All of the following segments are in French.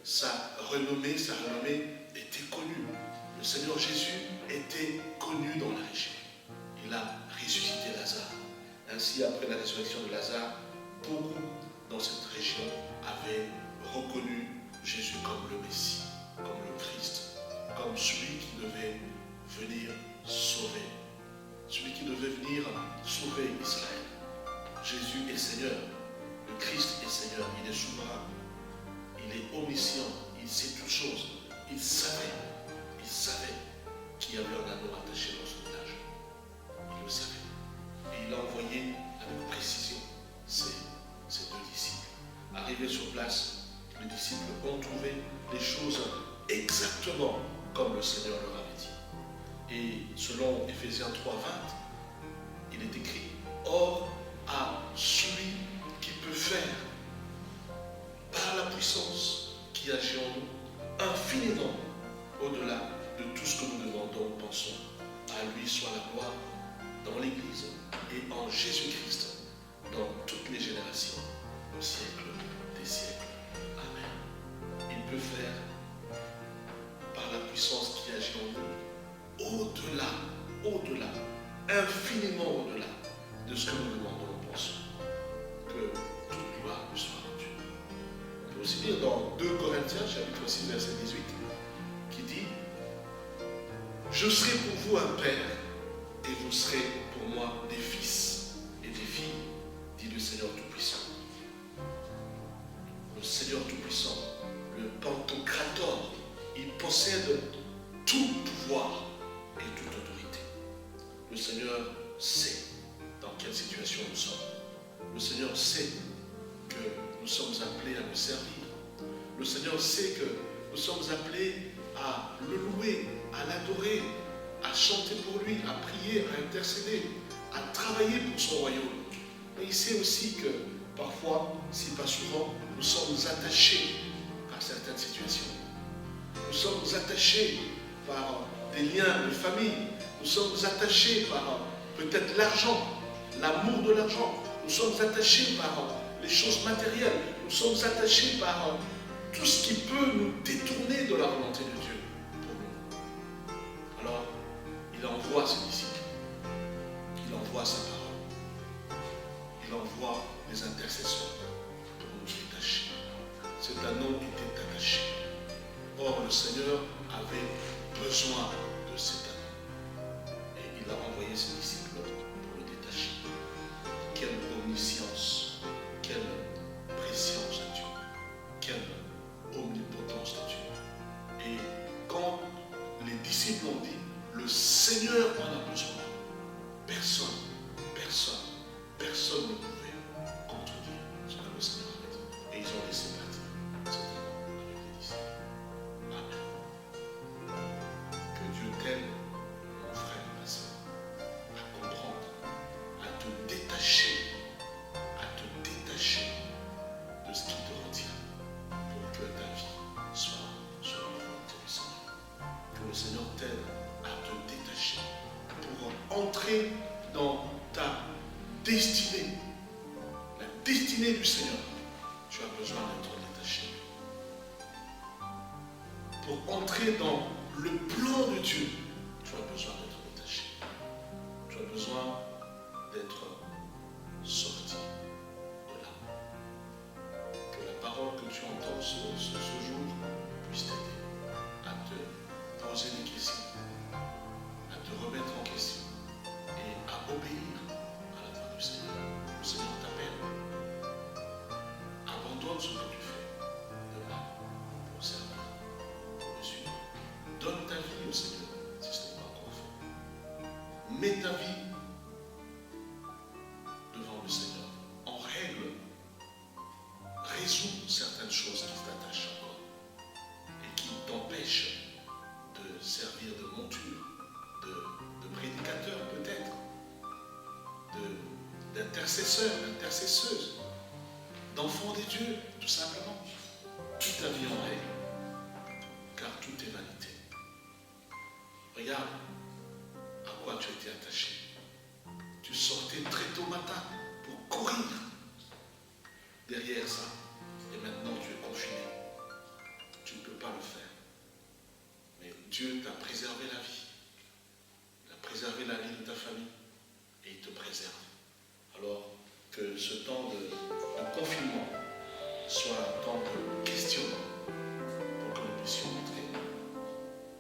sa renommée était connue. Le Seigneur Jésus était connu dans la région. Il a ressuscité Lazare. Ainsi, après la résurrection de Lazare, beaucoup dans cette région avaient reconnu Jésus comme le Messie, comme le Christ, comme celui qui devait venir sauver. Celui qui devait venir sauver Israël. Jésus est Seigneur. Le Christ est Seigneur. Il est souverain. Il est omniscient. Il sait toutes choses. Il savait qu'il y avait un anneau attaché dans son village. Il le savait. Et il a envoyé avec précision ses deux disciples. Arrivés sur place, les disciples ont trouvé les choses exactement comme le Seigneur leur avait dit. Et selon Éphésiens 3:20, il est écrit: or à celui qui peut faire, par la puissance qui agit en nous, infiniment au-delà de tout ce que nous demandons ou pensons. À lui soit la gloire dans l'Église et en Jésus-Christ, dans toutes les générations, au siècle des siècles. Amen. Il peut faire, par la puissance qui agit en nous, au-delà, infiniment au-delà de ce que nous demandons ou pensons. Que toute gloire lui soit rendue. On peut aussi lire dans 2 Corinthiens, chapitre 6, verset 18, qui dit: je serai pour vous un père, et vous serez pour moi des fils et des filles, dit le Seigneur Tout-Puissant. Le Seigneur Tout-Puissant, le Pantocrator, il possède tout pouvoir et toute autorité. Le Seigneur sait dans quelle situation nous sommes. Le Seigneur sait que nous sommes appelés à le servir. Le Seigneur sait que nous sommes appelés à le louer, à l'adorer, à chanter pour lui, à prier, à intercéder, à travailler pour son royaume. Mais il sait aussi que parfois, si pas souvent, nous sommes attachés par certaines situations. Nous sommes attachés par des liens de famille. Nous sommes attachés par peut-être l'argent, l'amour de l'argent. Nous sommes attachés par les choses matérielles. Nous sommes attachés par tout ce qui peut nous détourner de la volonté de Dieu pour nous. Alors, il envoie ses disciples. Il envoie sa parole. Il envoie les intercesseurs pour nous détacher. Cet anneau était attaché. Or, le Seigneur avait besoin de cet anneau. Et il a envoyé ses disciples pour le détacher. Quelle omniscience, quelle préscience de Dieu, quelle omnipotence de Dieu. Et quand les disciples ont dit, le Seigneur en a besoin, personne ne pouvait contredire ce que le Seigneur avait dit. Et ils ont laissé partir cet anneau avec les disciples. Amen. Que Dieu t'aide, mon frère et ma soeur, à comprendre, à te détacher de ce qui te retient pour que ta vie soit sur la volonté du Seigneur. Que le Seigneur t'aide à te détacher pour entrer dans ta destinée, la destinée du Seigneur. Tu as besoin d'être détaché. Pour entrer dans le plan de Dieu, tu as besoin d'être détaché. Tu as besoin d'être sorti de là. Que la parole que tu entends ce jour puisse t'aider à te poser des questions, à te remettre en question et à obéir à la voix du Seigneur. Le Seigneur t'appelle. Abandonne ce que tu fais de mal pour servir, pour le suivre. Donne ta vie au Seigneur si ce n'est pas encore fait. Mets ta vie devant le Seigneur. En règle, résous certaines choses qui t'attachent encore. Dieu t'a préservé la vie. Il a préservé la vie de ta famille et il te préserve. Alors que ce temps de confinement soit un temps de questionnement pour que nous puissions entrer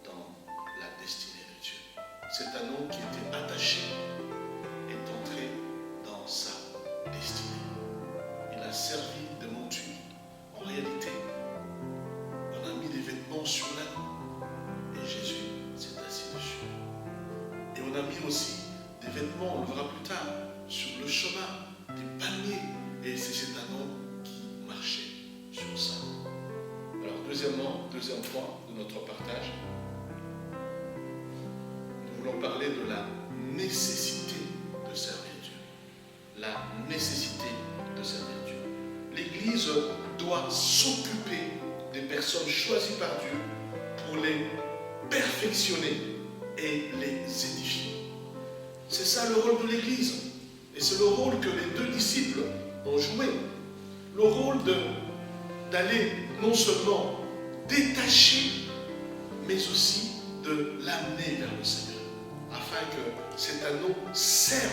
dans la destinée de Dieu. Cet anneau qui était attaché est entré dans sa destinée. Il a servi de monture. En réalité, on a mis des vêtements sur l'anneau et Jésus s'est assis dessus. Et on a mis aussi des vêtements, on le verra plus tard, sur le chemin, des palmiers. Et c'est cet anneau qui marchait sur ça. Alors deuxième point de notre partage, nous voulons parler de la nécessité de servir Dieu. La nécessité de servir Dieu. L'Église doit s'occuper des personnes choisies par Dieu pour les perfectionner et les édifier. C'est ça le rôle de l'Église. Et c'est le rôle que les deux disciples ont joué. Le rôle d'aller non seulement détacher, mais aussi de l'amener vers le Seigneur, afin que cet anneau serve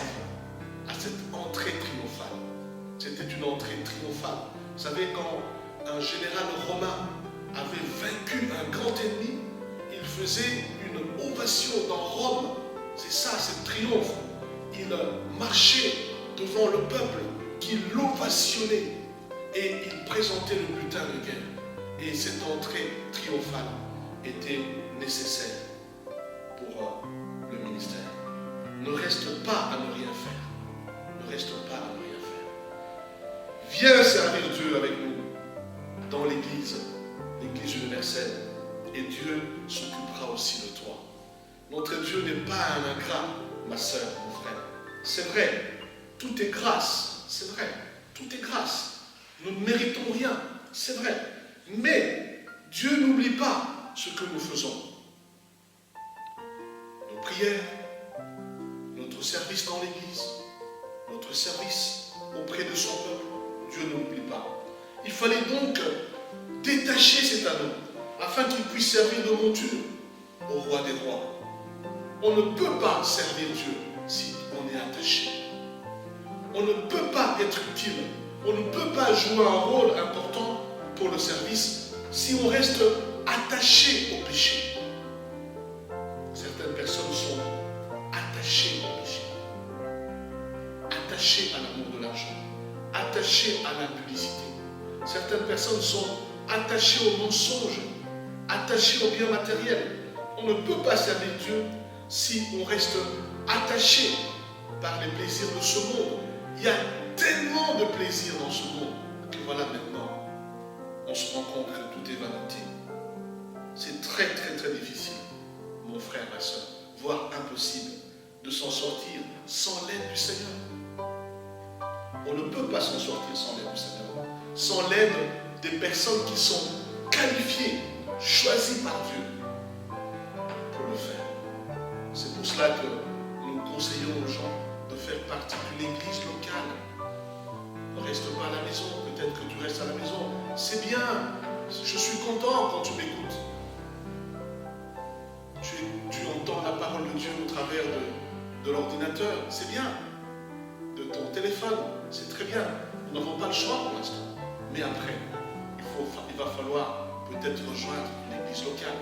à cette entrée triomphale. C'était une entrée triomphale. Vous savez, quand un général romain avait vaincu un grand ennemi, il faisait une ovation dans Rome. C'est ça, c'est le triomphe. Il marchait devant le peuple qui l'ovationnait et il présentait le butin de guerre. Et cette entrée triomphale était nécessaire pour le ministère. Ne reste pas à ne rien faire. Ne reste pas à ne rien faire. Viens servir Dieu avec nous dans l'Église, l'Église universelle, et Dieu s'occupera aussi de toi. Notre Dieu n'est pas un ingrat, ma soeur, mon frère. C'est vrai, tout est grâce, c'est vrai, tout est grâce. Nous ne méritons rien, c'est vrai. Mais Dieu n'oublie pas ce que nous faisons. Nos prières, notre service dans l'Église, notre service auprès de son peuple, Dieu ne l'oublie pas. Il fallait donc détacher cet anneau afin qu'il puisse servir de monture au roi des rois. On ne peut pas servir Dieu si on est attaché. On ne peut pas être utile. On ne peut pas jouer un rôle important pour le service si on reste attaché au péché. Certaines personnes sont attachées au péché, attachées à l'amour de l'argent, attachées à l'impudicité. Certaines personnes sont attachées au mensonge, attachées au bien matériel. On ne peut pas servir Dieu si on reste attaché par les plaisirs de ce monde. Il y a tellement de plaisirs dans ce monde que voilà, maintenant, on se rend compte que tout est vanité. C'est très très très difficile, mon frère, ma soeur, voire impossible, de s'en sortir sans l'aide du Seigneur. On ne peut pas s'en sortir sans l'aide du Seigneur, sans l'aide des personnes qui sont qualifiées, choisies par Dieu pour le faire. C'est pour cela que nous conseillons aux gens de faire partie d'une église locale. Ne reste pas à la maison, peut-être que tu restes à la maison. C'est bien, je suis content quand tu m'écoutes. Tu entends la parole de Dieu au travers de l'ordinateur, c'est bien. De ton téléphone, c'est très bien. Nous n'avons pas le choix pour l'instant. Mais après, il va falloir peut-être rejoindre une église locale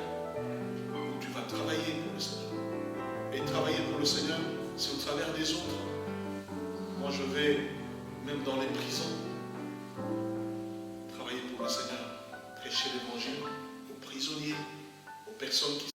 où tu vas travailler pour le Seigneur. Et travailler pour le Seigneur, c'est au travers des autres. Moi, je vais, même dans les prisons, travailler pour le Seigneur, prêcher l'évangile aux prisonniers, aux personnes qui